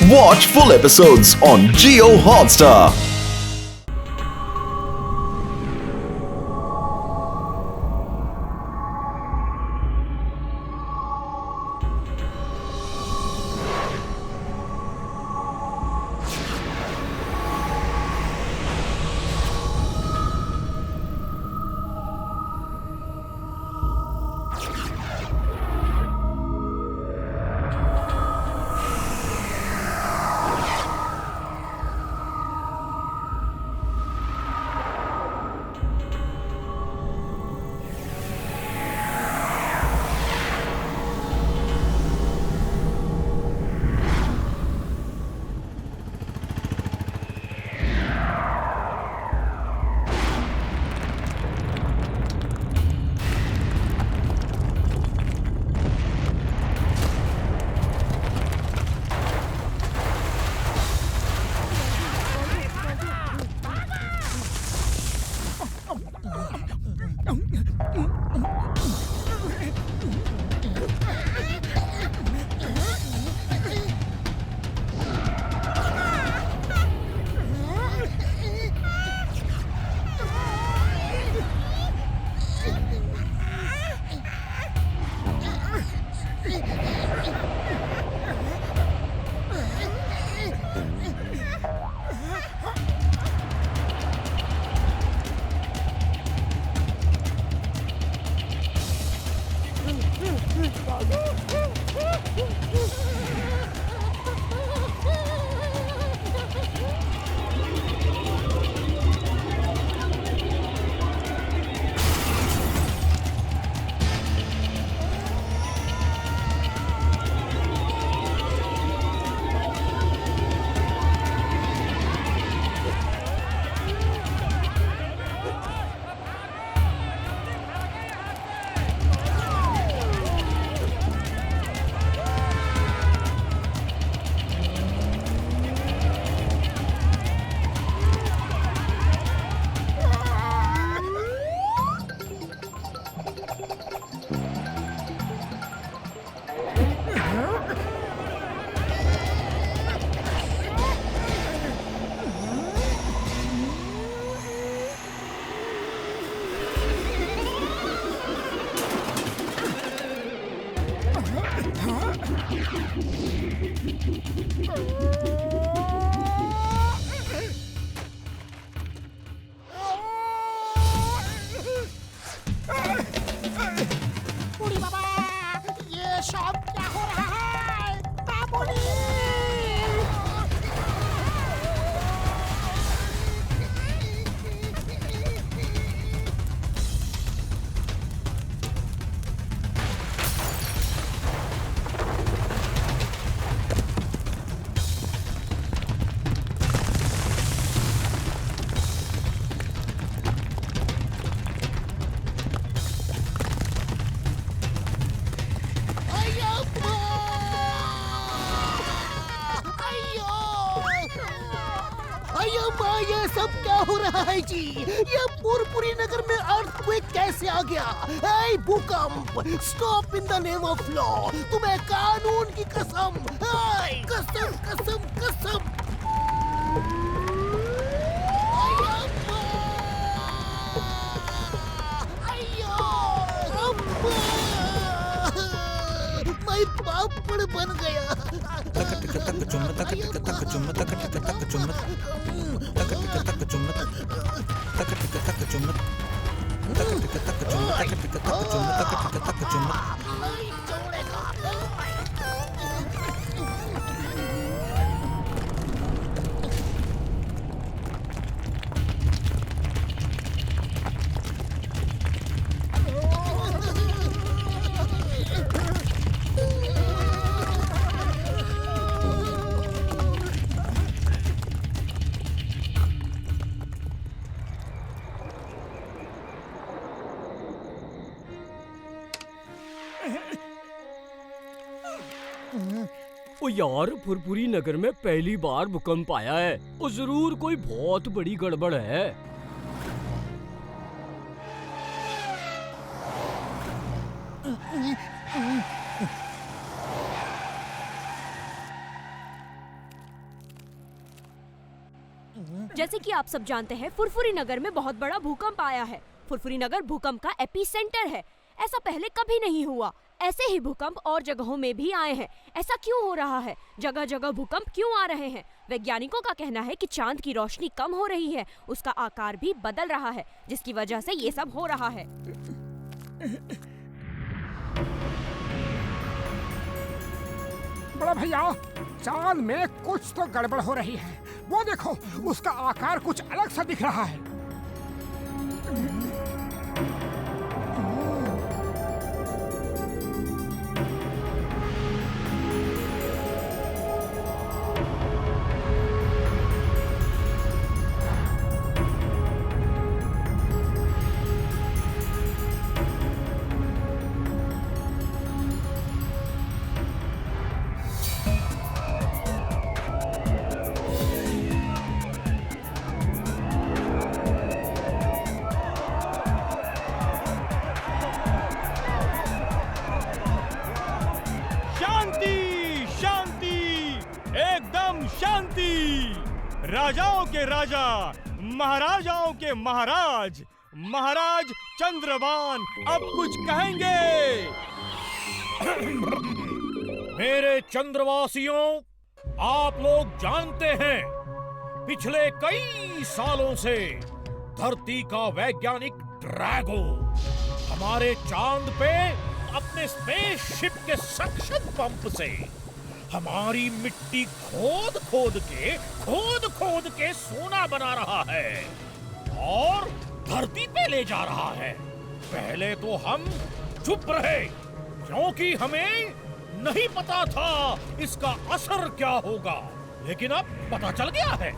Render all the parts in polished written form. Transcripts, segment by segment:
Watch full episodes on Jio Hotstar. उड़ी बाबा, ये shop क्या हो रहा है? बाबुली! अय्यो, ये सब क्या हो रहा है जी? ये पुरपुरी नगर में अर्थक्वेक कैसे आ गया? हे भूकंप, stop in the name of law. तुम्हें कानून की कसम, हे कसम कसम कसम। मैं पापड़ बन गया। तक टिक तक चुम तक टिक तक चुम तक टिक तक चुम तक टिक तक चुम तक टिक तक चुम तक टिक तक चुम तक टिक तक चुम तक टिक तक चुम। नहीं छोड़ेगा। ओ यार, फुरपुरी नगर में पहली बार भूकंप आया है। ओ जरूर कोई बहुत बड़ी गड़बड़ है। जैसे कि आप सब जानते हैं, फुरफुरी नगर में बहुत बड़ा भूकंप आया है। फुरफुरी नगर भूकंप का एपिसेंटर है। ऐसा पहले कभी नहीं हुआ। ऐसे ही भूकंप और जगहों में भी आए हैं। ऐसा क्यों हो रहा है? जगह जगह भूकंप क्यों आ रहे हैं? वैज्ञानिकों का कहना है कि चांद की रोशनी कम हो रही है, उसका आकार भी बदल रहा है, जिसकी वजह से ये सब हो रहा है। बड़ा भैया, चांद में कुछ तो गड़बड़ हो रही है। वो देखो, उसका आकार कुछ अलग सा दिख रहा है। राजाओं के राजा, महाराजाओं के महाराज, महाराज चंद्रभान अब कुछ कहेंगे। मेरे चंद्रवासियों, आप लोग जानते हैं, पिछले कई सालों से धरती का वैज्ञानिक ड्रैगो हमारे चांद पे अपने स्पेसशिप के सक्शन पंप से हमारी मिट्टी खोद खोद के सोना बना रहा है और धरती पे ले जा रहा है। पहले तो हम चुप रहे क्योंकि हमें नहीं पता था इसका असर क्या होगा, लेकिन अब पता चल गया है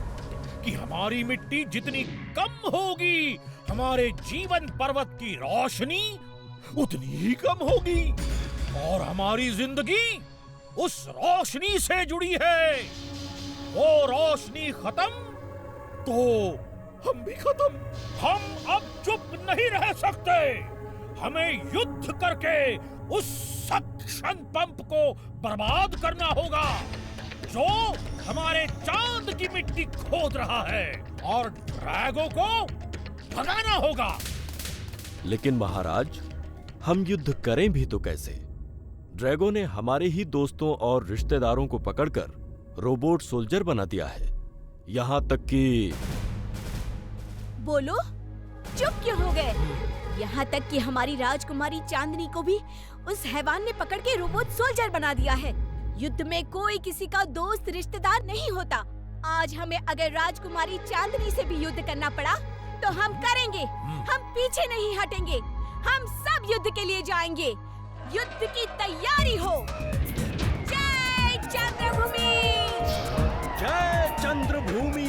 कि हमारी मिट्टी जितनी कम होगी, हमारे जीवन पर्वत की रोशनी उतनी ही कम होगी और हमारी जिंदगी उस रोशनी से जुड़ी है। वो रोशनी खत्म तो हम भी खत्म। हम अब चुप नहीं रह सकते। हमें युद्ध करके उस सक्शन पंप को बर्बाद करना होगा जो हमारे चांद की मिट्टी खोद रहा है और ड्रैगो को भगाना होगा। लेकिन महाराज, हम युद्ध करें भी तो कैसे? ड्रैगो ने हमारे ही दोस्तों और रिश्तेदारों को पकड़कर रोबोट सोल्जर बना दिया है। यहाँ तक कि बोलो, चुप क्यों हो गए? यहाँ तक कि हमारी राजकुमारी चांदनी को भी उस हैवान ने पकड़ के रोबोट सोल्जर बना दिया है। युद्ध में कोई किसी का दोस्त रिश्तेदार नहीं होता। आज हमें अगर राजकुमारी चांदनी से भी युद्ध करना पड़ा तो हम करेंगे। हम पीछे नहीं हटेंगे। हम सब युद्ध के लिए जाएंगे। युद्ध की तैयारी हो। जय चंद्रभूमि! जय चंद्रभूमि!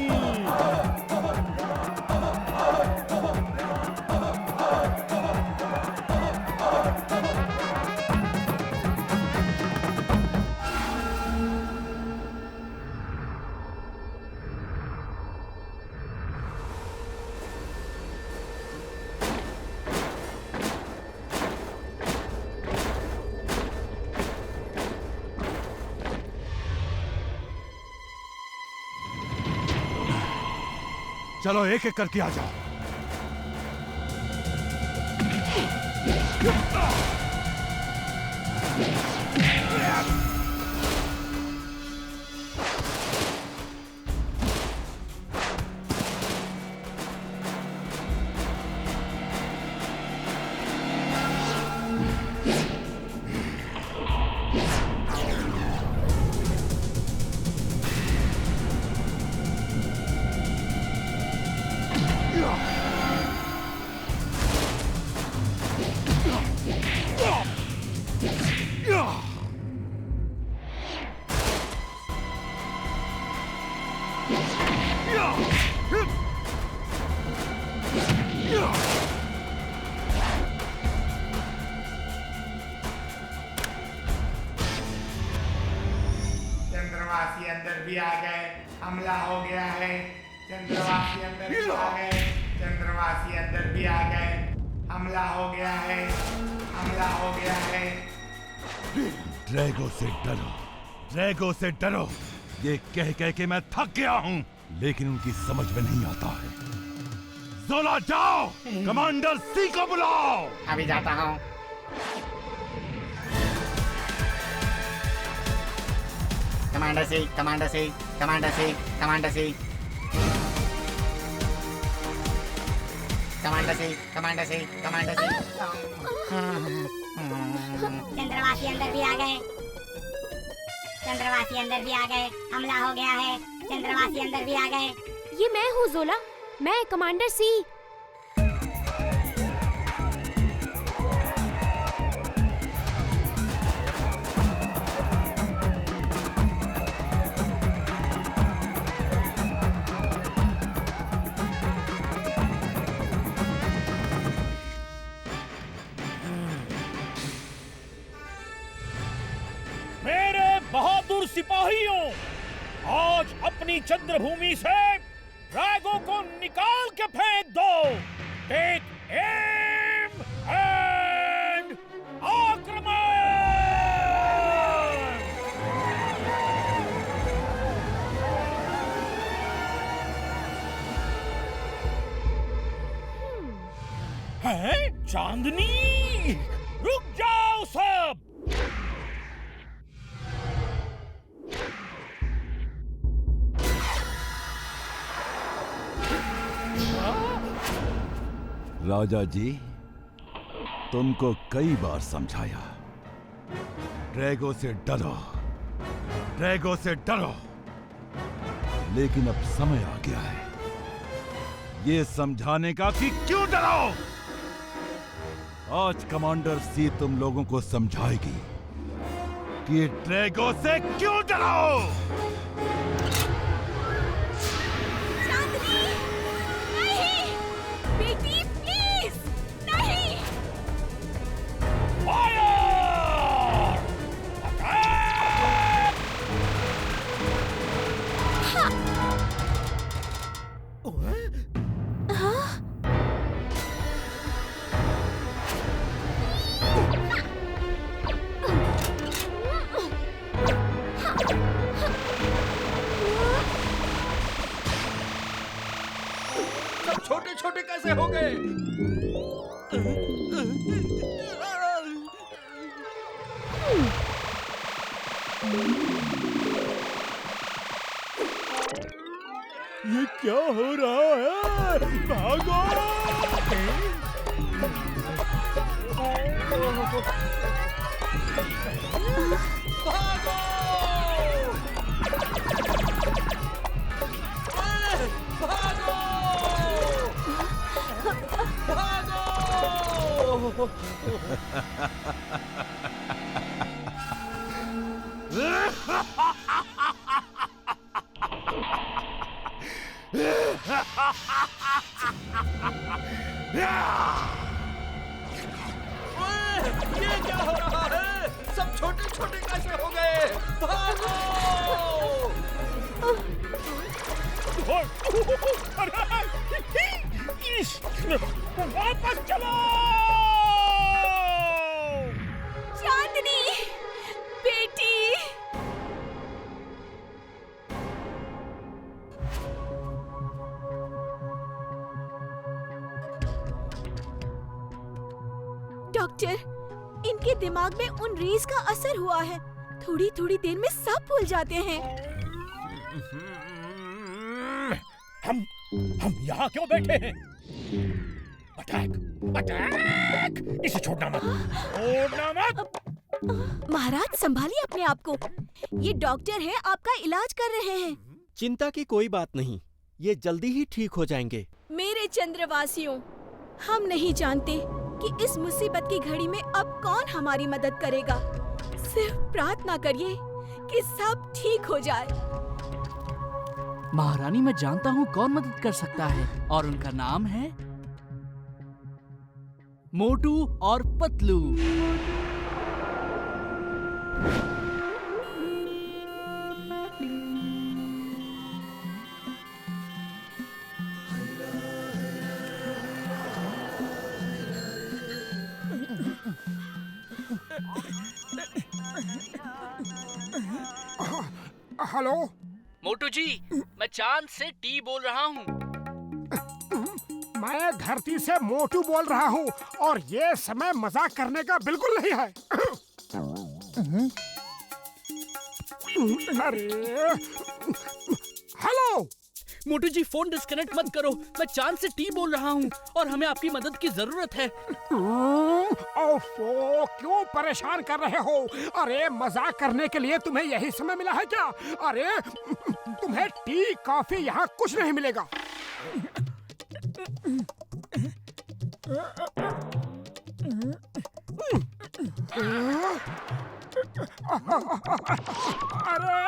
चलो एक एक करके आ जाओ। चंद्रवासी अंदर भी आ गए। हमला हो गया है। चंद्रवासी अंदर भी आ गए। चंद्रवासी अंदर भी आ गए। हमला हो गया है। हमला हो गया है। ड्रैगो से डरो, ड्रैगो से डरो। ये कह कह के मैं थक गया हूँ। लेकिन उनकी समझ में नहीं आता है। जोला जाओ, कमांडर सी को बुलाओ। अभी जाता हूँ। कमांडर सी, कमांडर सी, कमांडर सी, कमांडर सी, कमांडर सी, कमांडर सी, कमांडर सी। चंद्रवासी अंदर भी आ गए। चंद्रवासी अंदर भी आ गए। हमला हो गया है। चंद्रवासी अंदर भी आ गए। ये मैं हूँ जोला, मैं कमांडर सी। मेरे बहादुर सिपाहियों, आज अपनी चंद्रभूमि से ड्रैगो को निकाल के फेंक दो। टेक एम एंड आक्रमण! हैं? चांदनी, रुक जाओ सब। राजा जी, तुमको कई बार समझाया, ड्रैगो से डरो, ड्रैगो से डरो, लेकिन अब समय आ गया है ये समझाने का कि क्यों डरो। आज कमांडर सी तुम लोगों को समझाएगी कि ड्रैगो से क्यों डरो। चांदनी, नहीं, बेटी प्लीज, नहीं। फायर! अटैक! सब छोटे छोटे कैसे हो गए? ये क्या हो रहा है? भागो! ये क्या हो रहा है? सब छोटे छोटे कैसे हो गए? भागो! वापस चलो! चांदनी, बेटी। डॉक्टर, इनके दिमाग में उन रेज का असर हुआ है। थोड़ी थोड़ी देर में सब भूल जाते हैं। हम यहाँ क्यों बैठे हैं? अटैक! अटैक! इसे छोड़ना मत! छोड़ना मत! महाराज, संभालिए अपने आप को। ये डॉक्टर है, आपका इलाज कर रहे हैं। चिंता की कोई बात नहीं, ये जल्दी ही ठीक हो जाएंगे। मेरे चंद्रवासियों, हम नहीं जानते कि इस मुसीबत की घड़ी में अब कौन हमारी मदद करेगा। सिर्फ प्रार्थना करिए कि सब ठीक हो जाए। महारानी, मैं जानता हूँ कौन मदद कर सकता है, और उनका नाम है मोटू और पतलू। हेलो, मोटू जी, मैं चांद से टी बोल रहा हूँ। मैं धरती से मोटू बोल रहा हूँ और ये समय मजाक करने का बिल्कुल नहीं है। अरे हेलो मोटू जी, फोन डिस्कनेक्ट मत करो। मैं चांद से टी बोल रहा हूँ और हमें आपकी मदद की जरूरत है। ओफो, क्यों परेशान कर रहे हो? अरे मजाक करने के लिए तुम्हें यही समय मिला है क्या? अरे तुम्हें टी कॉफी यहाँ कुछ नहीं मिलेगा। अरे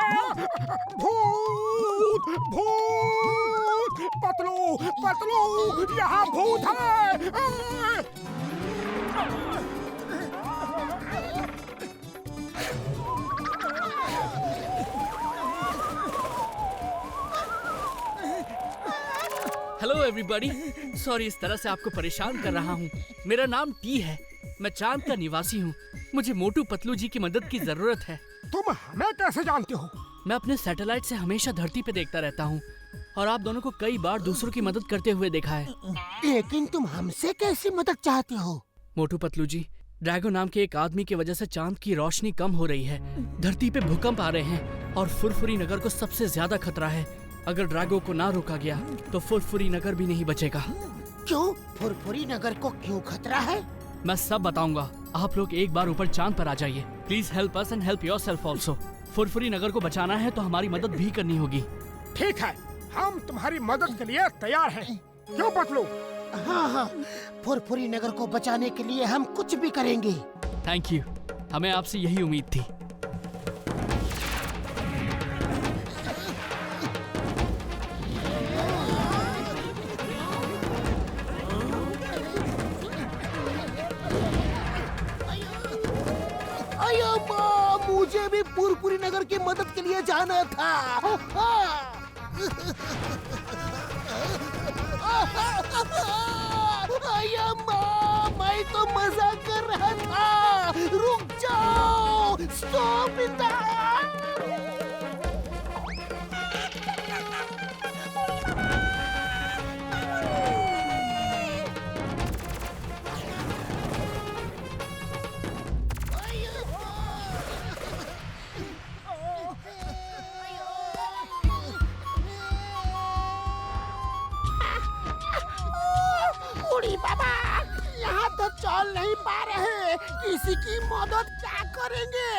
भूत भूत, पतलू पतलू, यहाँ भूत है। हेलो एवरीबॉडी, सॉरी इस तरह से आपको परेशान कर रहा हूँ। मेरा नाम टी है, मैं चांद का निवासी हूँ। मुझे मोटू पतलू जी की मदद की जरूरत है। तुम हमें कैसे जानते हो? मैं अपने सैटेलाइट से हमेशा धरती पे देखता रहता हूँ और आप दोनों को कई बार दूसरों की मदद करते हुए देखा है। लेकिन तुम हमसे कैसी मदद चाहते हो? मोटू पतलू जी, ड्रैगो नाम के एक आदमी की वजह से चांद की रोशनी कम हो रही है। धरती पे भूकंप आ रहे हैं और फुरफुरी नगर को सबसे ज्यादा खतरा है। अगर ड्रैगो को ना रोका गया तो फुरफुरी नगर भी नहीं बचेगा। क्यों? फुरफुरी नगर को क्यों खतरा है? मैं सब बताऊंगा। आप लोग एक बार ऊपर चांद पर आ जाइए। Please help us and help yourself also. Furfuri Nagar को बचाना है तो हमारी मदद भी करनी होगी। ठीक है, हम तुम्हारी मदद के लिए तैयार हैं। क्यों पतलू? हाँ हाँ, फुरफुरी नगर को बचाने के लिए हम कुछ भी करेंगे। थैंक यू, हमें आपसे यही उम्मीद थी। मुझे भी फुरफुरी नगर की मदद के लिए जाना था। मैं तो मजाक कर रहा था। रुक जाओ, स्टॉप इन बाबा, यहाँ तो चल नहीं पा रहे। किसी की मदद क्या करेंगे?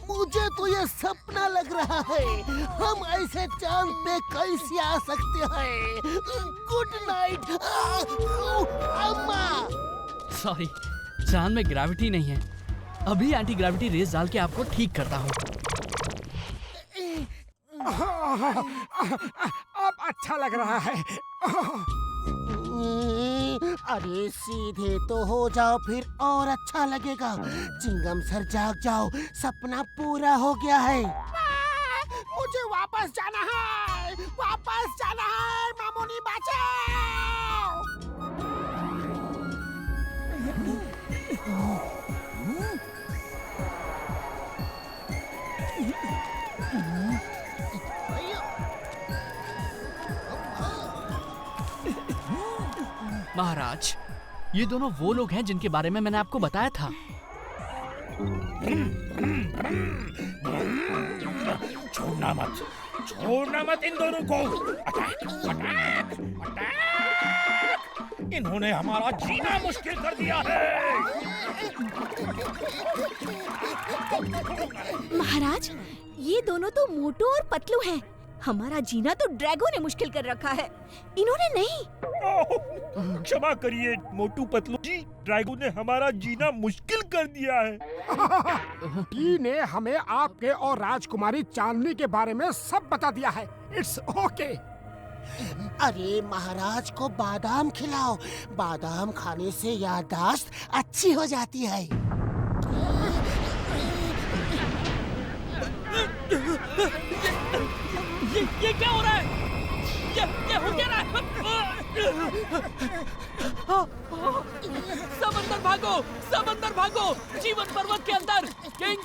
मुझे तो ये सपना लग रहा है। हम ऐसे चांद पे कैसे आ सकते हैं? गुड नाइट अम्मा। सॉरी, चांद में ग्रेविटी नहीं है। अभी एंटी ग्रेविटी रेस डाल के आपको ठीक करता हूँ। अब अच्छा लग रहा है। अरे सीधे तो हो जाओ, फिर और अच्छा लगेगा। चिंगम सर जाग जाओ, सपना पूरा हो गया है। मुझे वापस जाना है, वापस जाना है। मामूनी बचाओ। महाराज, ये दोनों वो लोग हैं जिनके बारे में मैंने आपको बताया था। छोड़ना मत इन दोनों को। Attack, attack, attack! इन्होंने हमारा जीना मुश्किल कर दिया है। महाराज, ये दोनों तो मोटू और पतलू हैं। हमारा जीना तो ड्रैगो ने मुश्किल कर रखा है, इन्होंने नहीं। क्षमा करिए मोटू पतलू जी, ड्रैगो ने हमारा जीना मुश्किल कर दिया है। टी ने हमें आपके और राजकुमारी चांदनी के बारे में सब बता दिया है। It's okay. अरे महाराज को बादाम खिलाओ। बादाम खाने से याददाश्त अच्छी हो जाती है। ये क्या हो रहा है? ये हो क्या रहा है? सब अंदर भागो, सब अंदर भागो। जीवन पर्वत के अंदर king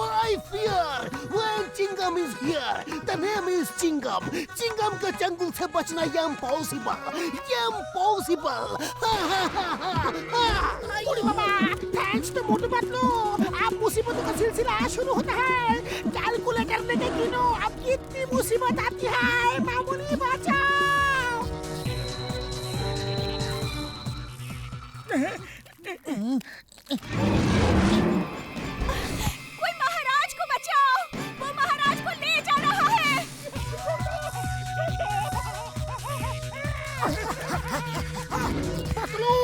I fear when Chingam is here. The name is Chingam. Chingam के चंगुल से बचना impossible. Impossible. Burhi mama, thanks to Motu Patlu, अब मुसीबतों का सिलसिला शुरू होता है। कैलकुलेटर लेके गिनो, अब कितनी मुसीबत आती है, मामूली बचाओ। कोई महाराज को बचाओ, वो महाराज को ले जा रहा है। पतलू!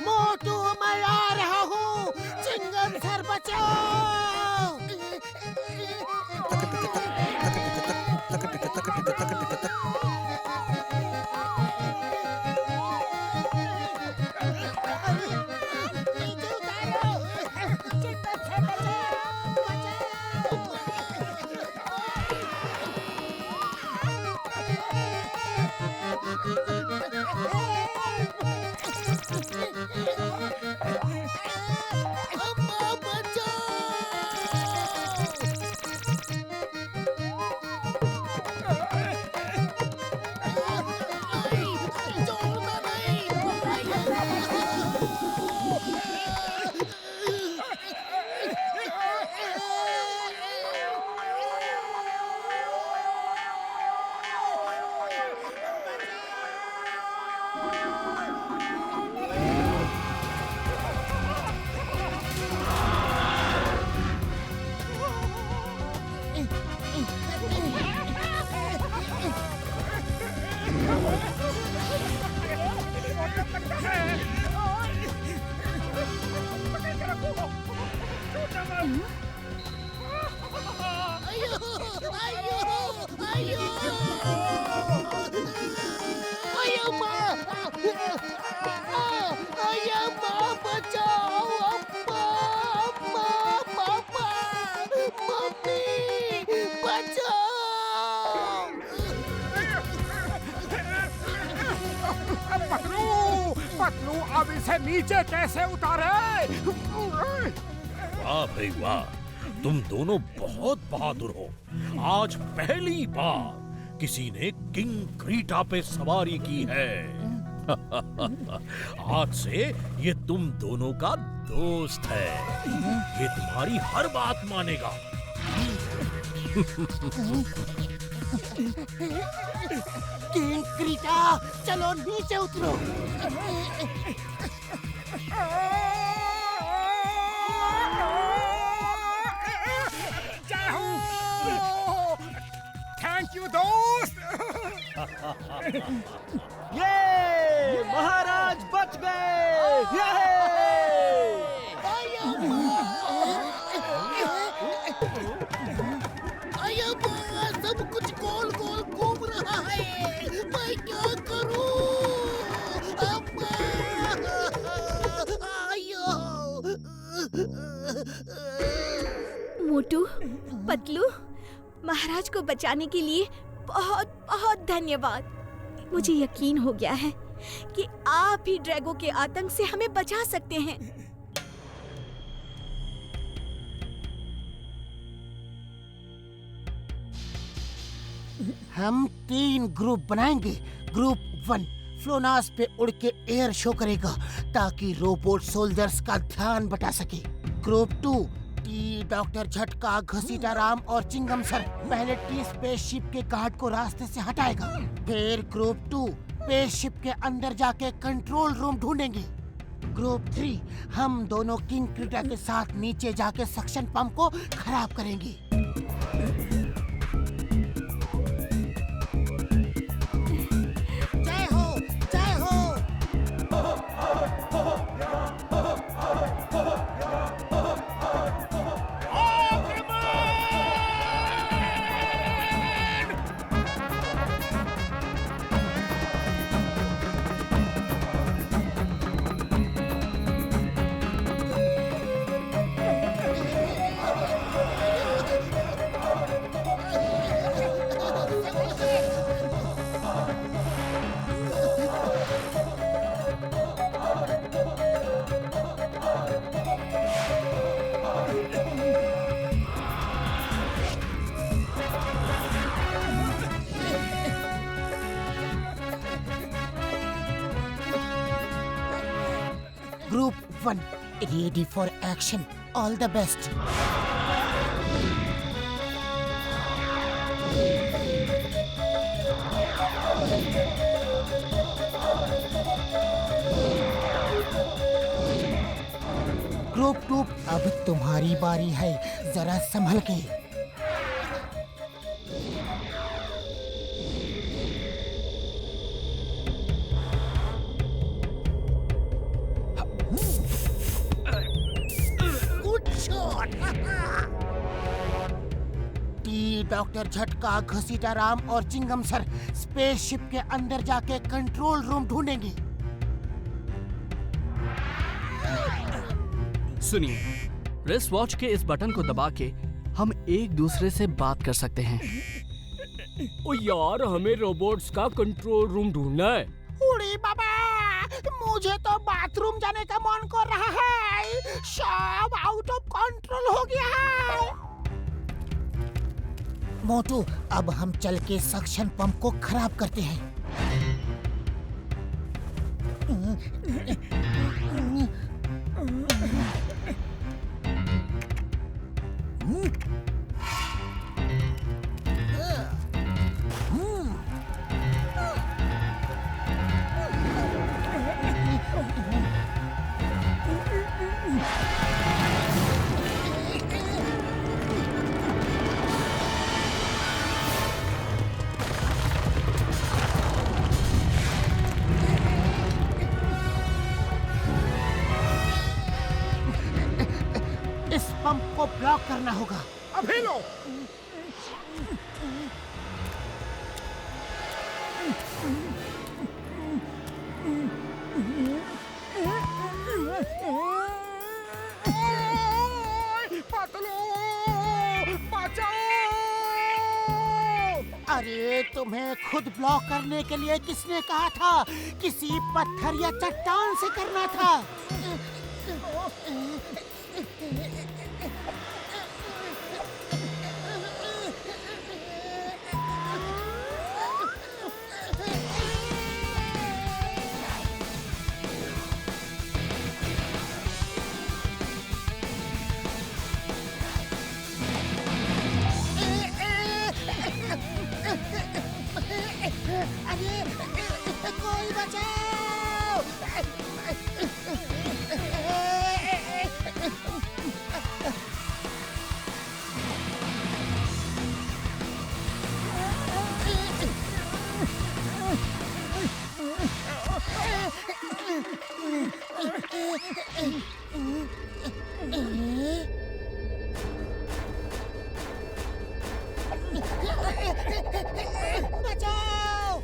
मोटू मैं आ रहा हूँ। चिंगम सर बचाओ। पतलू अब इसे नीचे कैसे उतारे? वाह भाई वाह, तुम दोनों बहुत बहादुर हो। आज पहली बार किसी ने किंग क्रीटा पे सवारी की है। आज से ये तुम दोनों का दोस्त है। ये तुम्हारी हर बात मानेगा। किंग क्रीटा, चलो नीचे उतरो। थैंक यू दोस्त। ये महाराज बच गए। सब कुछ गोल गोल घूम रहा है। मैं क्या करूं? मोटू, पतलू, महाराज को बचाने के लिए बहुत बहुत धन्यवाद। मुझे यकीन हो गया है कि आप ही ड्रैगो के आतंक से हमें बचा सकते हैं। हम 3 ग्रुप बनाएंगे। ग्रुप 1 फ्लोनास पे उड़ के एयर शो करेगा ताकि रोबोट सोल्जर्स का ध्यान बटा सके। ग्रुप 2 टी, डॉक्टर झटका, घसीटा राम और चिंगम सर पहले टी स्पेसशिप के गार्ड को रास्ते से हटाएगा। फिर ग्रुप 2 स्पेसशिप के अंदर जाके कंट्रोल रूम ढूंढेंगे। ग्रुप 3 हम दोनों किंग क्रीटा के साथ नीचे जाके सक्शन पंप को खराब करेंगे। जय हो, जय हो। 1 ready for action. All the best. Group 2 अब तुम्हारी बारी है, जरा संभल के। डॉक्टर झटका, घसीटा राम और चिंगम सर स्पेसशिप के अंदर जाके कंट्रोल रूम ढूंढेंगे। सुनिए, रिस्ट वॉच के इस बटन को दबा के हम एक दूसरे से बात कर सकते हैं। ओ यार, हमें रोबोट्स का कंट्रोल रूम ढूंढना है। उड़ी बाबा, मुझे तो बाथरूम जाने का मन कर रहा है। सब आउट ऑफ कंट्रोल हो गया है। मोटू, अब हम चल के सक्शन पंप को खराब करते हैं। पंप को ब्लॉक करना होगा। अभी लो। अरे तुम्हें खुद ब्लॉक करने के लिए किसने कहा था? किसी पत्थर या चट्टान से करना था। अरे कोई बचाओ! बचाओ!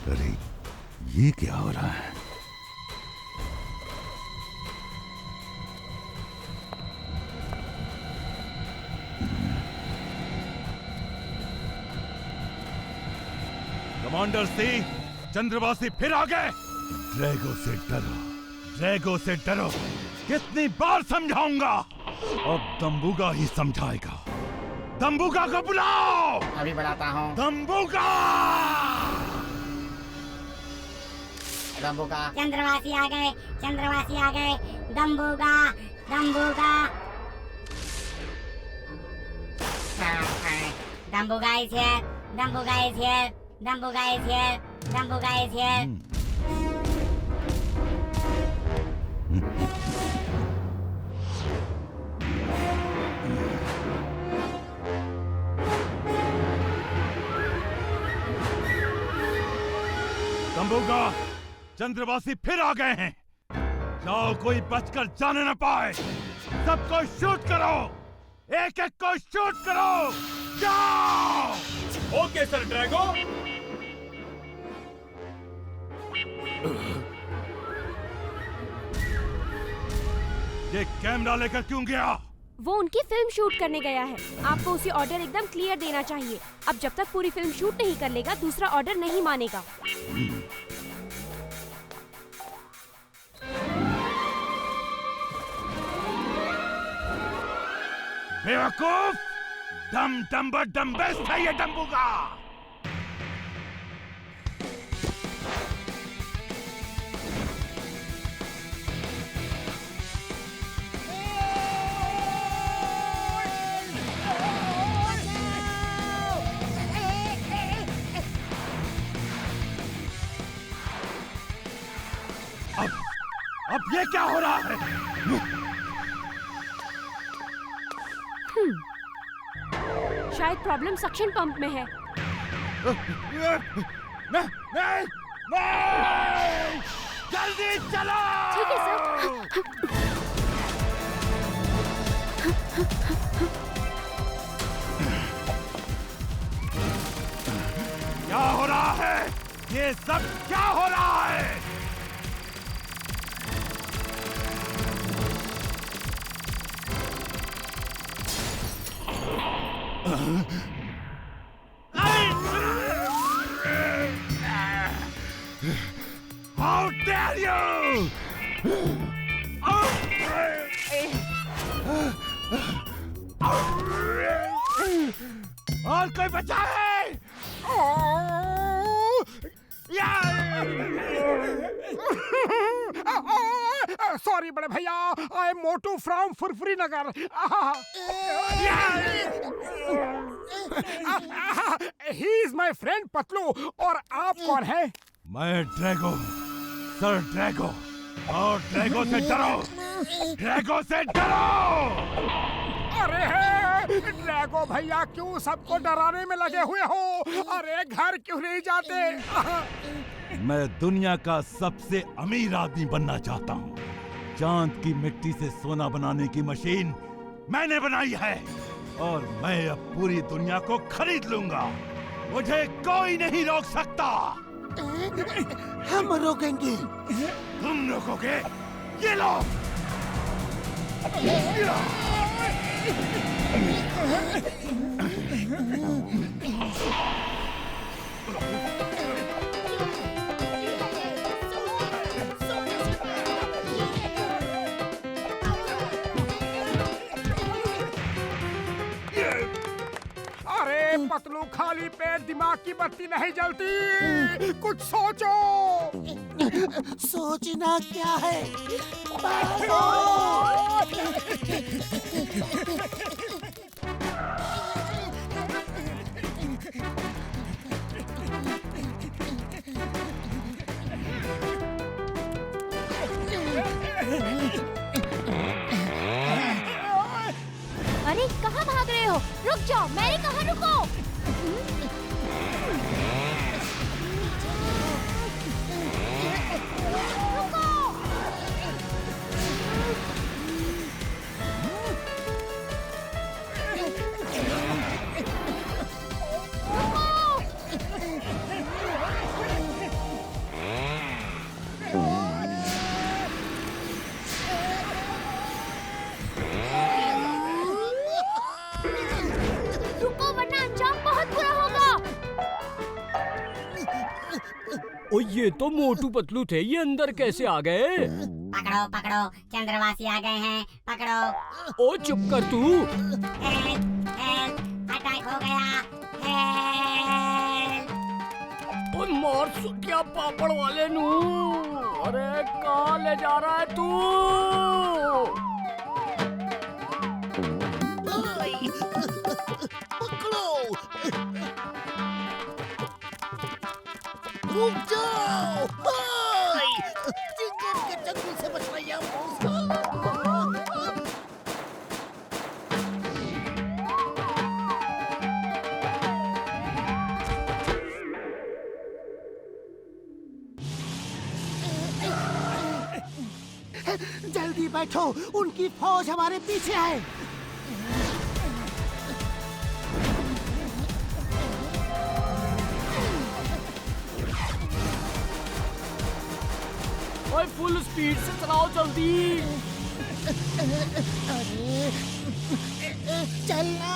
अरे ये क्या हो रहा है? कमांडर सी, चंद्रवासी फिर आ गए। ड्रैगो से डरो, ड्रैगो से डरो। कितनी बार समझाऊंगा? अब दम्बुगा ही समझाएगा। दम्बुगा को बुलाओ। अभी बुलाता हूँ। दम्बुगा! दम्बुगा। चंद्रवासी आ गए, चंद्रवासी आ गए। दम्बुगा, दम्बुगा। Dambuga is here. Dambuga is here. Dambuga is here. Dambuga is here. दम्बुगा, चंद्रवासी फिर आ गए हैं। जाओ, कोई बचकर जाने न पाए। सबको शूट करो, एक एक को शूट करो। जाओ। Okay sir Drago. ये कैमरा लेकर क्यों गया? वो उनकी फिल्म शूट करने गया है। आपको उसे ऑर्डर एकदम क्लियर देना चाहिए। अब जब तक पूरी फिल्म शूट नहीं कर लेगा, दूसरा ऑर्डर नहीं मानेगा। बेवकूफ! डम डम्बर डम्बेस्ट है ये डम्बुगा। अब ये क्या हो रहा है? शायद प्रॉब्लम सक्शन पंप में है। नहीं! जल्दी चलो! ठीक है सर। क्या हो रहा है? ये सब क्या हो रहा है? How dare you! और कोई बचा है? सॉरी बड़े भैया, I am Motu from Furfuri Nagar. He is my friend Patlu. और आप कौन है? मैं ड्रैगो, सर ड्रैगो। और ड्रैगो से डरो, ड्रैगो से डरो। अरे ड्रैगो भैया, क्यों सबको डराने में लगे हुए हो? अरे घर क्यों नहीं जाते? मैं दुनिया का सबसे अमीर आदमी बनना चाहता हूँ। चांद की मिट्टी से सोना बनाने की मशीन मैंने बनाई है और मैं अब पूरी दुनिया को खरीद लूंगा। मुझे कोई नहीं रोक सकता। हम रोकेंगे। तुम रोकोगे? ये लो। अरे पतलू, खाली पेट दिमाग की बत्ती नहीं जलती। कुछ सोचो। सोचना क्या है? अरे कहाँ भाग रहे हो? रुक जाओ, मैरी कहाँ, रुको। रुको वरना अंजाम बहुत बुरा होगा। ओ ये तो मोटू पतलू थे, ये अंदर कैसे आ गए? पकड़ो पकड़ो, चंद्रवासी आ गए हैं, पकड़ो। ओ चुप कर तू। अटैक हो गया। हेल्प। ओ मार सुटिया पापड़ वाले नू। अरे कहाँ ले जा रहा है तू? पकड़ो। रुक जाओ। हाय! चिंगम के चंगुल से बच रही है। जल्दी बैठो, उनकी फौज हमारे पीछे है। ओए फुल स्पीड से चलाओ जल्दी। अरे चलना।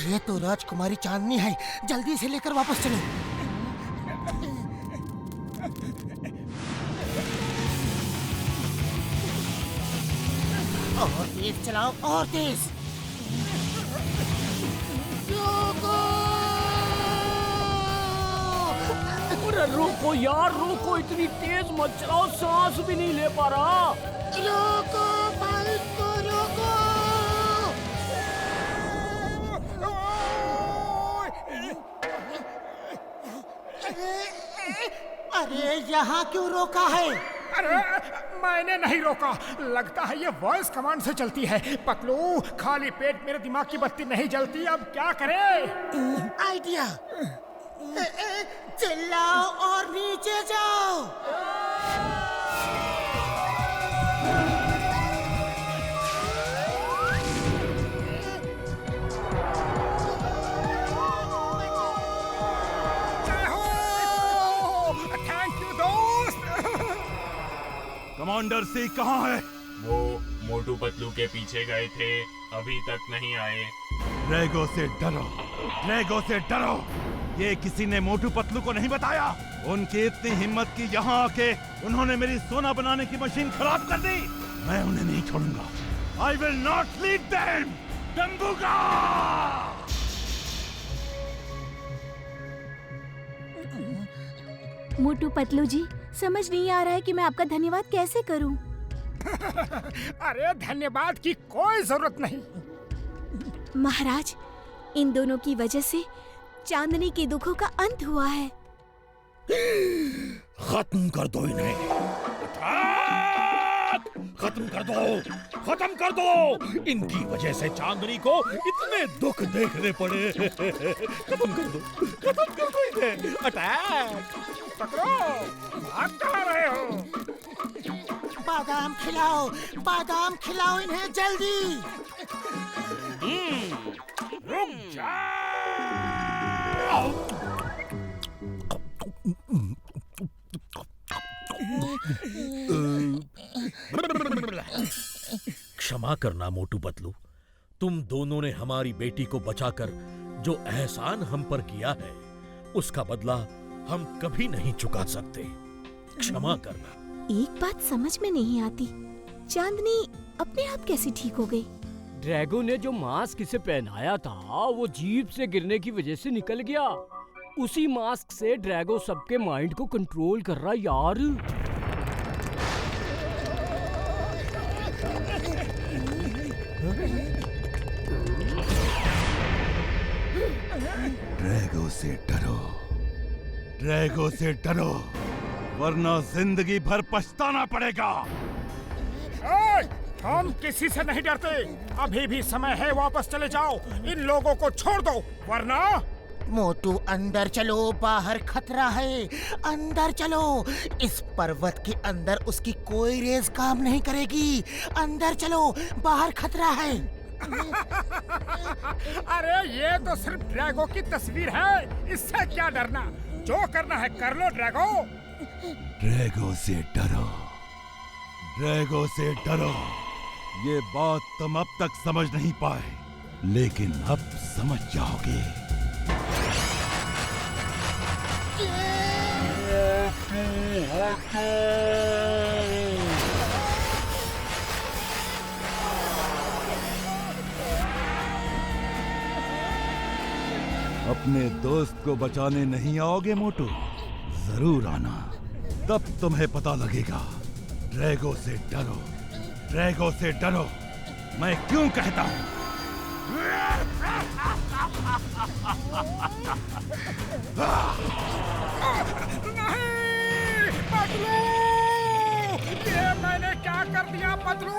ये तो राजकुमारी चांदनी है, जल्दी से लेकर वापस चलो। और तेज चलाओ, और तेज। अरे रुको यार, रुको, इतनी तेज मत चलाओ, सांस भी नहीं ले पा रहा। रोको बाइक को, रोको। अरे यहाँ क्यों रोका है? अरे मैंने नहीं रोका, लगता है ये वॉइस कमांड से चलती है। पतलू, खाली पेट मेरे दिमाग की बत्ती नहीं जलती, अब क्या करें? आइडिया, चिल्लाओ और नीचे जाओ। थैंक यू दोस्त। कमांडर सिंह कहाँ है? वो मोटू पतलू के पीछे गए थे, अभी तक नहीं आए। ड्रैगो से डरो, ड्रैगो से डरो। ये किसी ने मोटू पतलू को नहीं बताया। उनकी इतनी हिम्मत की यहाँ आके उन्होंने मेरी सोना बनाने की मशीन खराब कर दी। मैं उन्हें नहीं छोड़ूंगा। I will not leave them, डम्बुका! Motu Patlu जी, समझ नहीं आ रहा है कि मैं आपका धन्यवाद कैसे करूं। अरे धन्यवाद की कोई जरूरत नहीं। महाराज, इन दोनों की वजह से चांदनी के दुखों का अंत हुआ है। खत्म कर दो इन्हें, खत्म कर दो, खत्म कर दो। इनकी वजह से चांदनी को इतने दुख देखने पड़े। खत्म कर दो, खत्म कर दो इन्हें। अटैक! पकड़ो, भाग कहाँ रहे हो? बादाम खिलाओ, बादाम खिलाओ इन्हें जल्दी। रुक जा। क्षमा करना मोटू पतलू, तुम दोनों ने हमारी बेटी को बचाकर जो एहसान हम पर किया है, उसका बदला हम कभी नहीं चुका सकते। क्षमा करना। एक बात समझ में नहीं आती, चांदनी अपने आप कैसे ठीक हो गई? ड्रैगो ने जो मास्क इसे पहनाया था, वो जीप से गिरने की वजह से निकल गया। उसी मास्क से ड्रैगो सबके माइंड को कंट्रोल कर रहा यार। ड्रैगो से डरो, ड्रैगो से डरो, वरना जिंदगी भर पछताना पड़ेगा। हम किसी से नहीं डरते। अभी भी समय है, वापस चले जाओ। इन लोगों को छोड़ दो, वरना। मोटू अंदर चलो, बाहर खतरा है। अंदर चलो, इस पर्वत के अंदर उसकी कोई रेस काम नहीं करेगी। अंदर चलो, बाहर खतरा है। अरे ये तो सिर्फ ड्रैगो की तस्वीर है, इससे क्या डरना। जो करना है कर लो ड्रैगो। ड्रैगो से डरो, ड्रैगो से डरो। ये बात तुम अब तक समझ नहीं पाए, लेकिन अब समझ जाओगे। अपने दोस्त को बचाने नहीं आओगे मोटू? जरूर आना, तब तुम्हें पता लगेगा। ड्रैगो से डरो, ड्रैगो से डरो। मैं क्यों कहता हूँ? नहीं, पतलू! ये मैंने क्या कर दिया पतलू?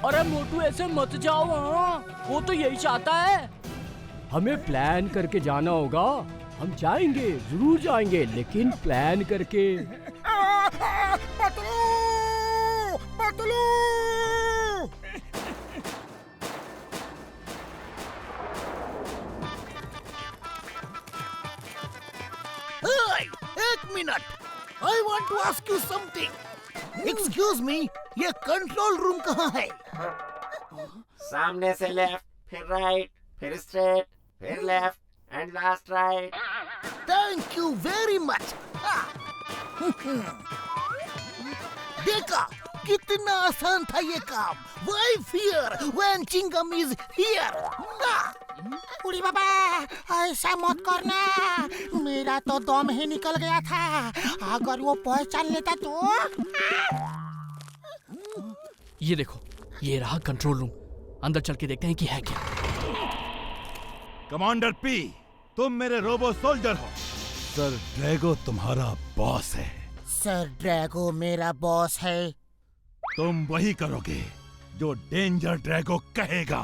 अरे मोटू, ऐसे मत जाओ। हाँ, वो तो यही चाहता है। हमें प्लान करके जाना होगा। हम जाएंगे, जरूर जाएंगे, लेकिन प्लान करके। पतलू! पतलू! एक minute, I want to ask you something. Excuse me, ये कंट्रोल रूम कहाँ है? सामने से लेफ्ट, फिर राइट, फिर स्ट्रेट, फिर left and last right. Thank you very much. देखा कितना आसान था ये काम। Why fear when Chingam is here? उड़ी बाबा, ऐसा मत करना, मेरा तो दम ही निकल गया था। अगर वो पहचान लेता तो। ये देखो, ये रहा कंट्रोल रूम। अंदर चल के देखते हैं कि है क्या। कमांडर पी, तुम मेरे रोबो सोल्जर हो। सर ड्रैगो तुम्हारा बॉस है। सर ड्रैगो मेरा बॉस है। तुम वही करोगे जो डेंजर ड्रैगो कहेगा।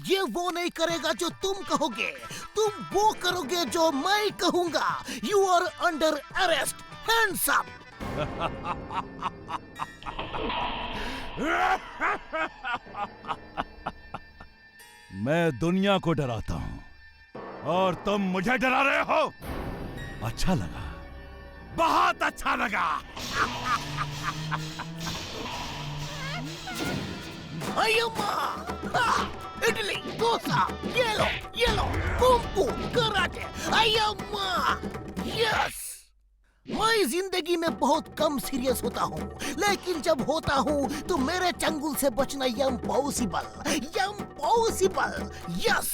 ये वो नहीं करेगा जो तुम कहोगे, तुम वो करोगे जो मैं कहूंगा। You are under arrest, hands up. मैं दुनिया को डराता हूँ और तुम मुझे डरा रहे हो। अच्छा लगा, बहुत अच्छा लगा। इडली, डोसा, ये लो, कुंफू, कराटे, अय्यम्मा, यस। मैं जिंदगी में बहुत कम सीरियस होता हूँ, लेकिन जब होता हूँ तो मेरे चंगुल से बचना इम्पॉसिबल, यस।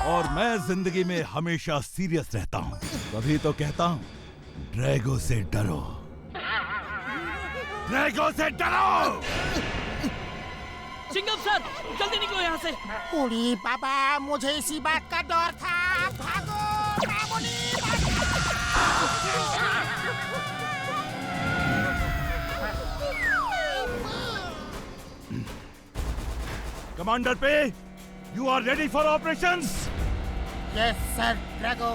और मैं जिंदगी में हमेशा सीरियस रहता हूँ, तभी तो कहता हूँ ड्रैगो से डरो, ड्रैगो से डरो। चिंगम सर, जल्दी निकलो यहाँ से। उड़ी बाबा, मुझे इसी बात का डर था। भागो, कमांडर पे, you are ready for operations? Yes sir Drago.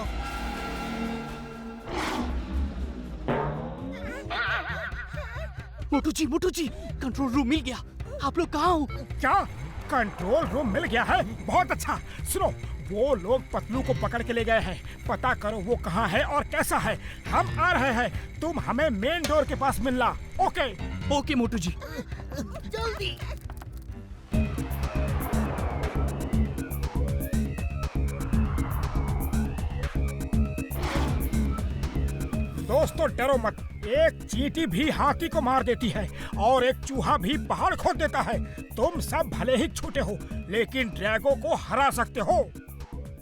Motu ji, control room मिल गया। आप लोग कहाँ हो? क्या कंट्रोल रूम मिल गया है? बहुत अच्छा। सुनो, वो लोग पतलू को पकड़ के ले गए हैं। पता करो वो कहाँ है और कैसा है। हम आ रहे हैं, तुम हमें मेन डोर के पास मिलना। ओके मोटू जी। जल्दी। दोस्तों डरो मत, एक चींटी भी हाथी को मार देती है और एक चूहा भी पहाड़ खोद देता है। तुम सब भले ही छोटे हो, लेकिन ड्रैगो को हरा सकते हो।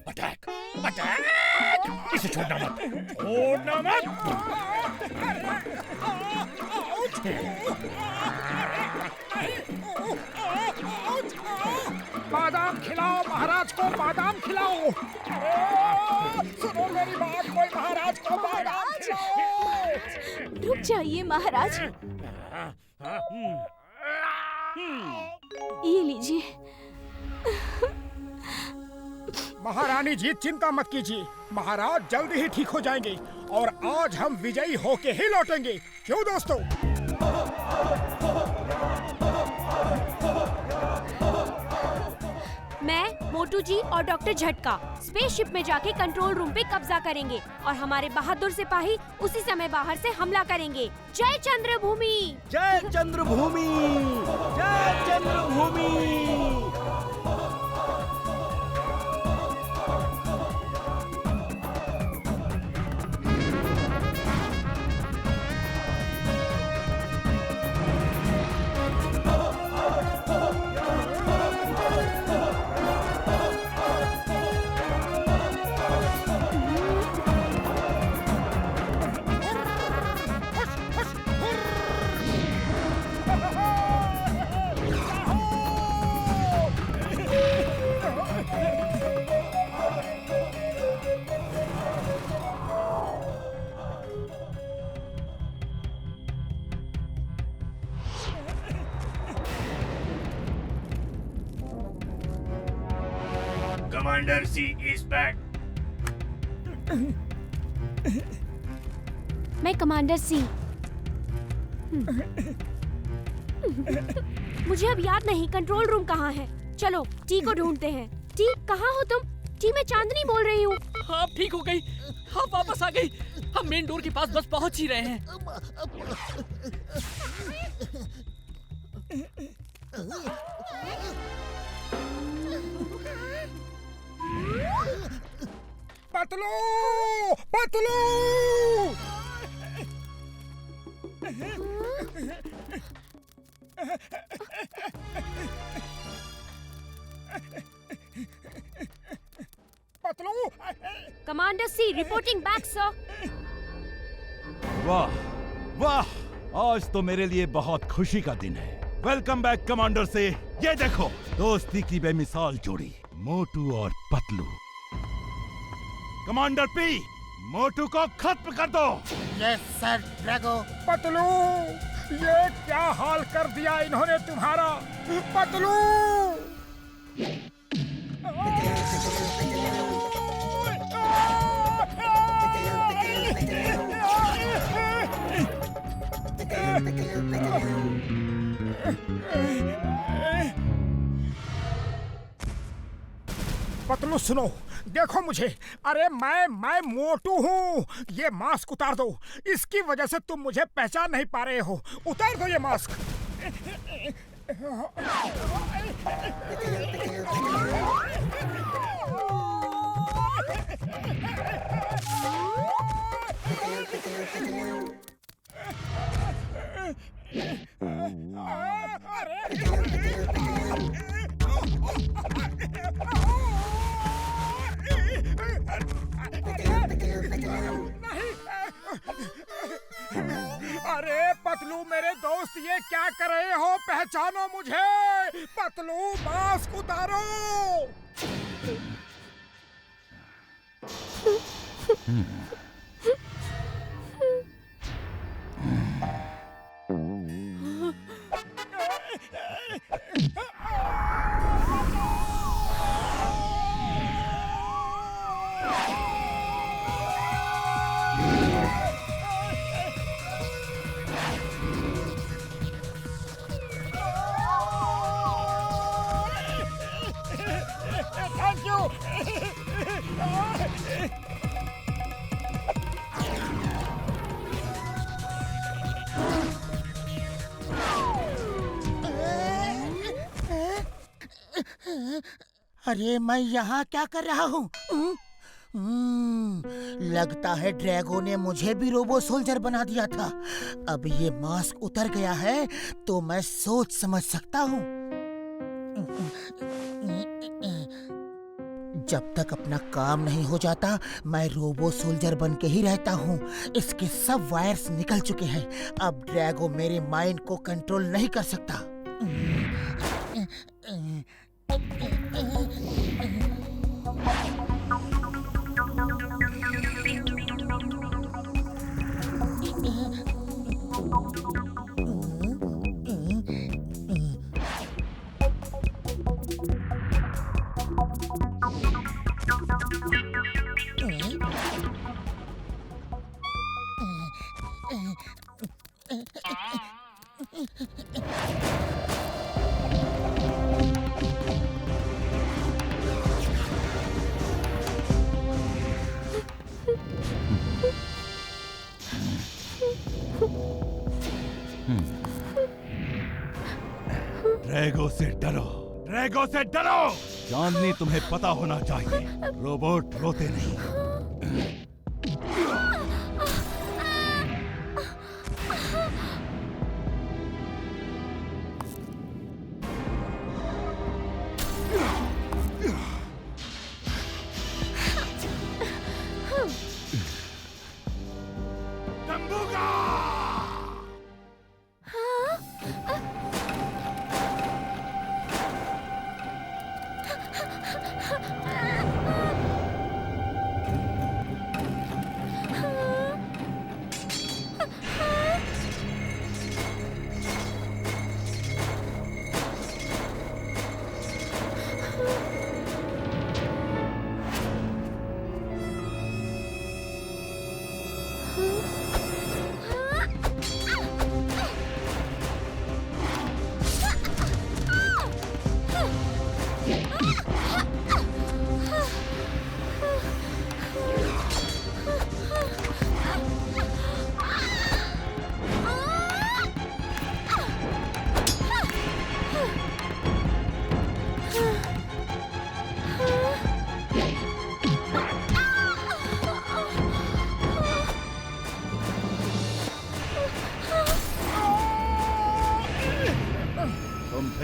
Attack, attack! इसे छोड़ना मत, छोड़ना मत। बादाम खिलाओ महाराज को, बादाम खिलाओ। सुनो मेरी बात, कोई महाराज को बादाम खिलाओ। रुक जाइए महाराज, ये लीजिए। महारानी जी चिंता मत कीजिए, महाराज जल्दी ही ठीक हो जाएंगे और आज हम विजयी होके ही लौटेंगे। क्यों दोस्तों? मैं, मोटू जी और डॉक्टर झटका स्पेसशिप में जाके कंट्रोल रूम पे कब्जा करेंगे और हमारे बहादुर सिपाही उसी समय बाहर से हमला करेंगे। जय चंद्रभूमि! जय चंद्रभूमि! जय चंद्रभूमि! Commander C is back. मैं कमांडर सी। मुझे अब याद नहीं कंट्रोल रूम कहाँ है। चलो टी को ढूंढते हैं। टी, कहाँ हो तुम? टी, मैं चांदनी बोल रही हूँ। आप ठीक हो गई? आप वापस आ गई? हम मेन डोर के पास बस पहुँच ही रहे हैं। पतलू पतलू। पतलू। कमांडर सी रिपोर्टिंग बैक सर। वाह वाह, आज तो मेरे लिए बहुत खुशी का दिन है। वेलकम बैक कमांडर से। ये देखो, दोस्ती की बेमिसाल जोड़ी, मोटू और पतलू। कमांडर पी, मोटू को खत्म कर दो। Yes sir Drago. पतलू, ये क्या हाल कर दिया इन्होंने तुम्हारा। पतलू। पतलू सुनो, देखो मुझे। अरे मैं मोटू हूँ। ये मास्क उतार दो। इसकी वजह से तुम मुझे पहचान नहीं पा रहे हो। उतार दो ये मास्क। अरे पतलू मेरे दोस्त, ये क्या कर रहे हो? पहचानो मुझे। पतलू, मास्क उतारो। Thank you. अरे मैं यहाँ क्या कर रहा हूँ? लगता है ड्रैगो ने मुझे भी रोबो सोल्जर बना दिया था। अब ये मास्क उतर गया है तो मैं सोच समझ सकता हूँ। जब तक अपना काम नहीं हो जाता मैं रोबो सोल्जर बन के ही रहता हूँ। इसके सब वायर्स निकल चुके हैं। अब ड्रैगो मेरे माइंड को कंट्रोल नहीं कर सकता। ड्रैगो से डरो, ड्रैगो से डरो। चांदनी, तुम्हें पता होना चाहिए, रोबोट रोते नहीं।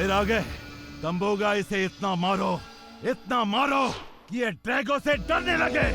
फिर आगे दम्बोगा इसे इतना मारो कि ये ड्रैगो से डरने लगे।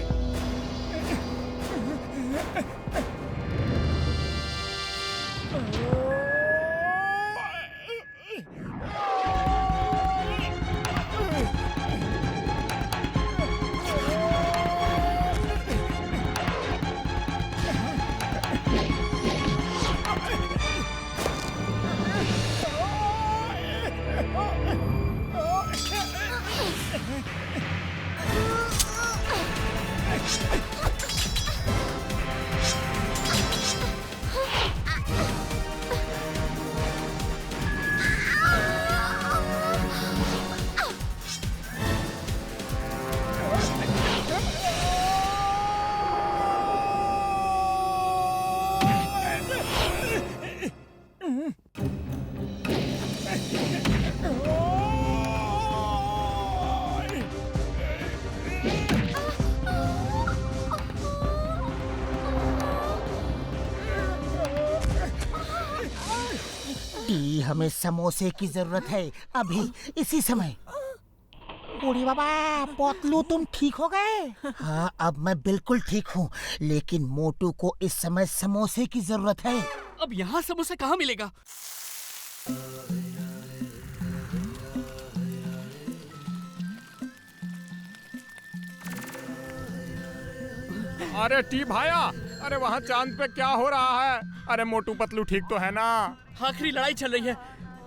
हमें समोसे की जरूरत है अभी इसी समय। बूढ़ी बाबा, पतलू तुम ठीक हो गए? हाँ, अब मैं बिल्कुल ठीक हूँ, लेकिन मोटू को इस समय समोसे की जरूरत है। अब यहाँ समोसा कहाँ मिलेगा? अरे टी भाया, अरे वहाँ चांद पे क्या हो रहा है? अरे मोटू पतलू ठीक तो है ना? आखिरी लड़ाई चल रही है,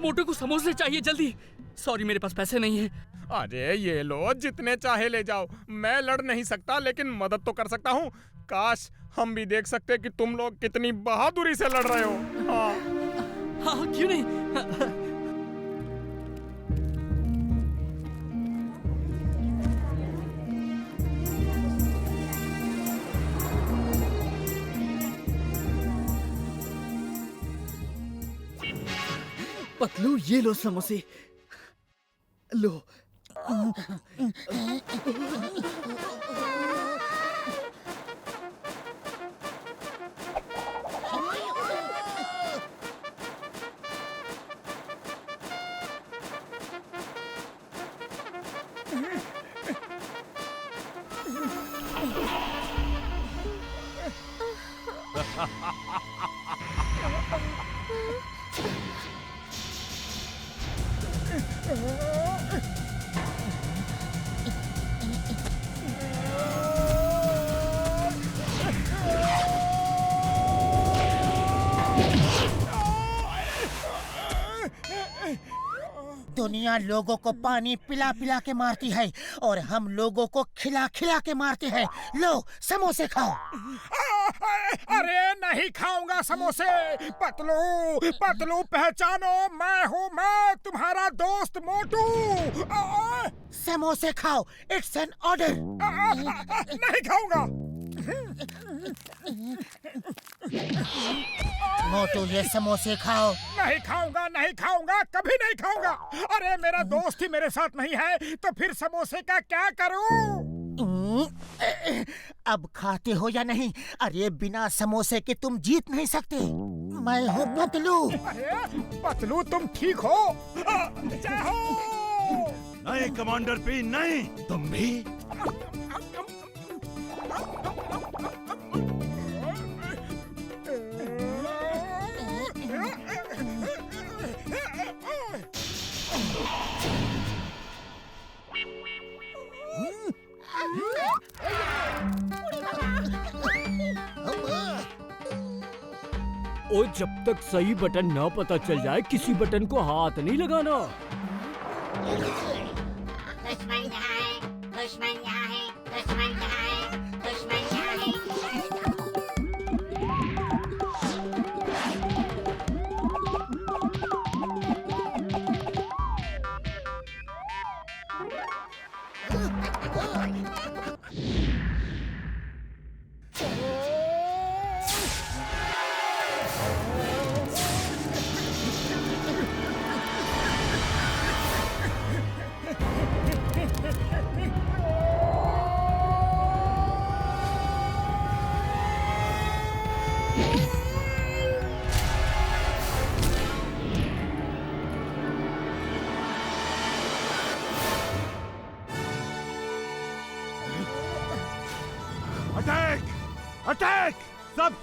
मोटू को समोसे चाहिए जल्दी। सॉरी, मेरे पास पैसे नहीं है। अरे ये लो, जितने चाहे ले जाओ। मैं लड़ नहीं सकता, लेकिन मदद तो कर सकता हूँ। काश हम भी देख सकते कि तुम लोग कितनी बहादुरी से लड़ रहे हो। हाँ, क्यों नहीं। पतलू, ये लो समोसे, लो। दुनिया लोगों को पानी पिला पिला के मारती है और हम लोगों को खिला खिला के मारते हैं। लो समोसे खाओ। अरे नहीं खाऊंगा समोसे। पतलू पतलू, पहचानो, मैं तुम्हारा दोस्त मोटू। समोसे खाओ, इट्स एन ऑर्डर। नहीं खाऊंगा। मोटू, ये समोसे खाओ। नहीं खाऊंगा, नहीं खाऊंगा, कभी नहीं खाऊंगा। अरे मेरा दोस्त ही मेरे साथ नहीं है तो फिर समोसे का क्या करूं? अब खाते हो या नहीं? अरे बिना समोसे के तुम जीत नहीं सकते। मैं हूँ पतलू। अरे पतलू, तुम ठीक हो? जय हो। नहीं कमांडर पी, नहीं। तुम भी? और जब तक सही बटन न पता चल जाए, किसी बटन को हाथ नहीं लगाना। दुश्मन यहाँ है, दुश्मन यहाँ है, दुश्मन यहाँ है, दुश्मन यहाँ है।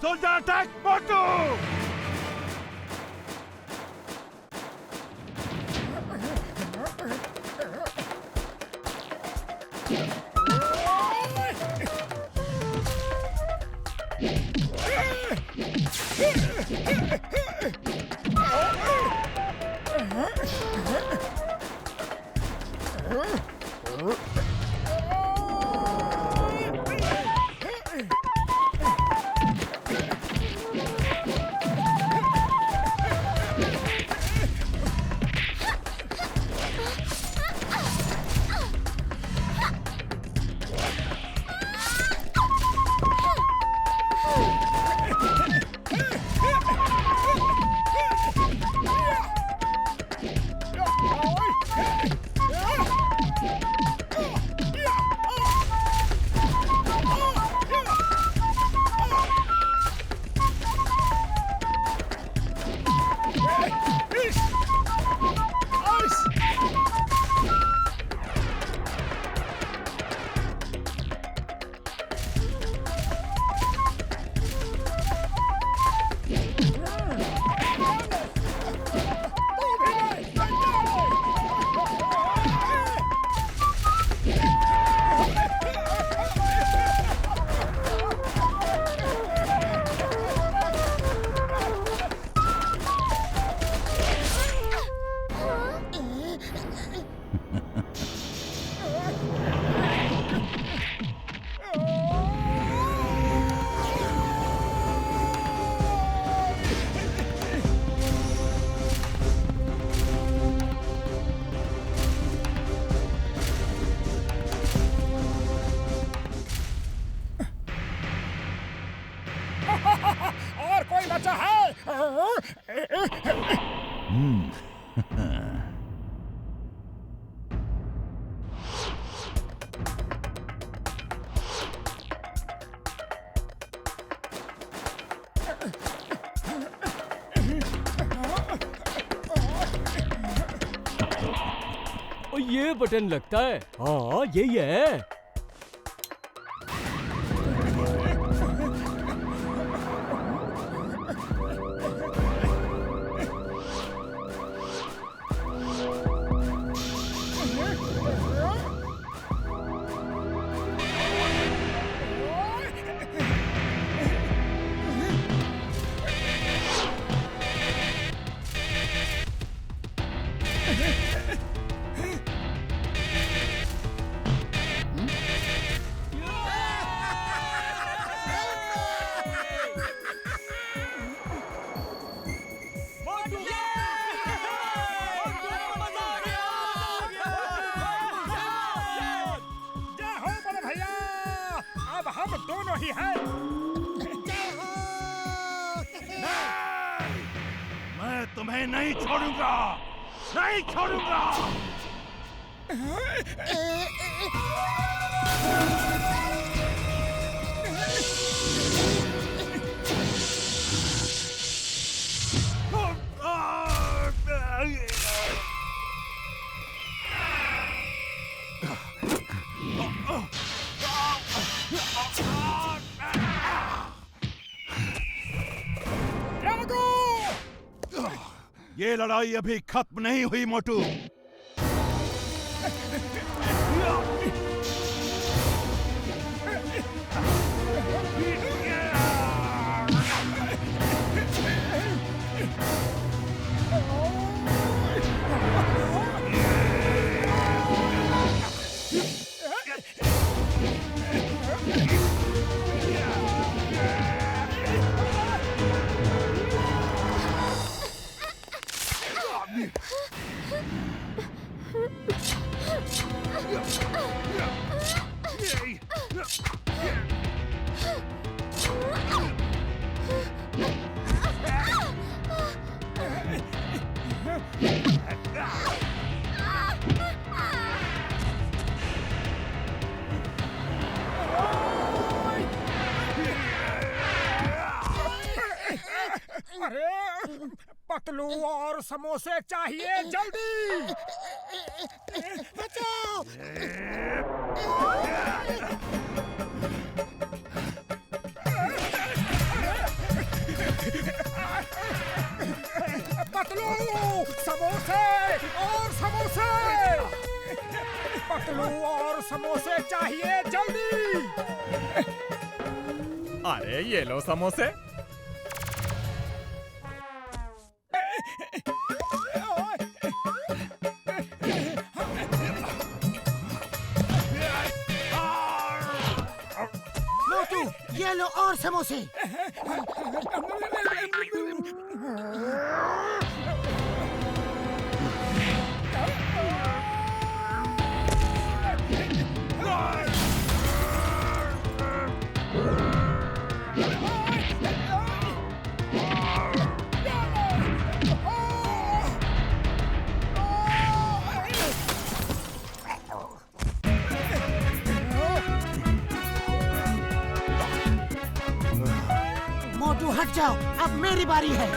सोल्जर अटैक मोटू। और कोई बचा है? ये बटन लगता है। हाँ यही है। हम दोनों ही हैं। मैं तुम्हें नहीं छोड़ूंगा, नहीं छोड़ूंगा। ये लड़ाई अभी खत्म नहीं हुई मोटू। अरे पतलू और समोसे चाहिए जल्दी। बचाओ। समोसे चाहिए जल्दी। अरे ये लो समोसे। मोटू ये लो और समोसे। मोटू हट जाओ, अब मेरी बारी है।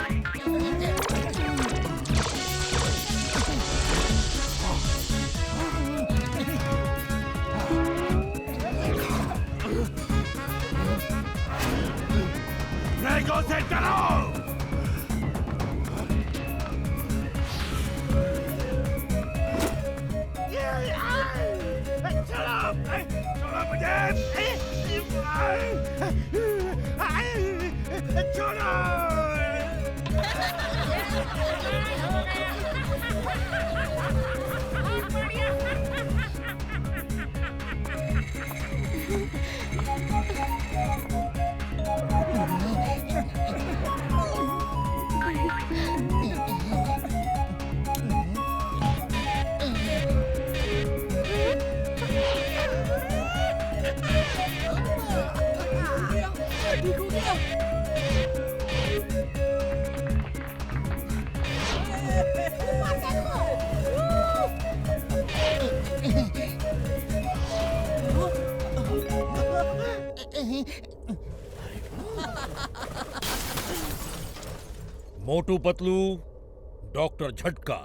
ड्रैगो से डरो। छोड़ो मुझे। मोटू पतलू, डॉक्टर झटका,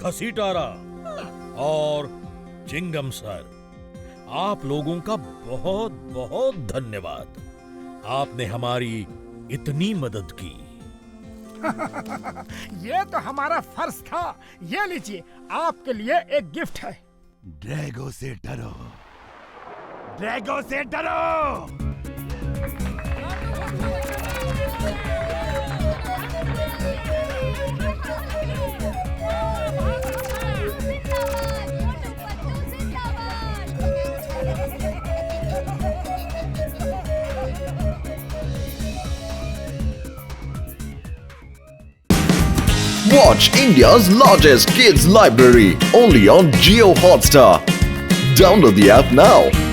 घसीटारा और चिंगम सर, आप लोगों का बहुत बहुत धन्यवाद। आपने हमारी इतनी मदद की। ये तो हमारा फर्ज था। ये लीजिए, आपके लिए एक गिफ्ट है। ड्रैगो से डरो। ड्रैगो से डरो। Watch India's largest kids library only on Jio Hotstar. Download the app now.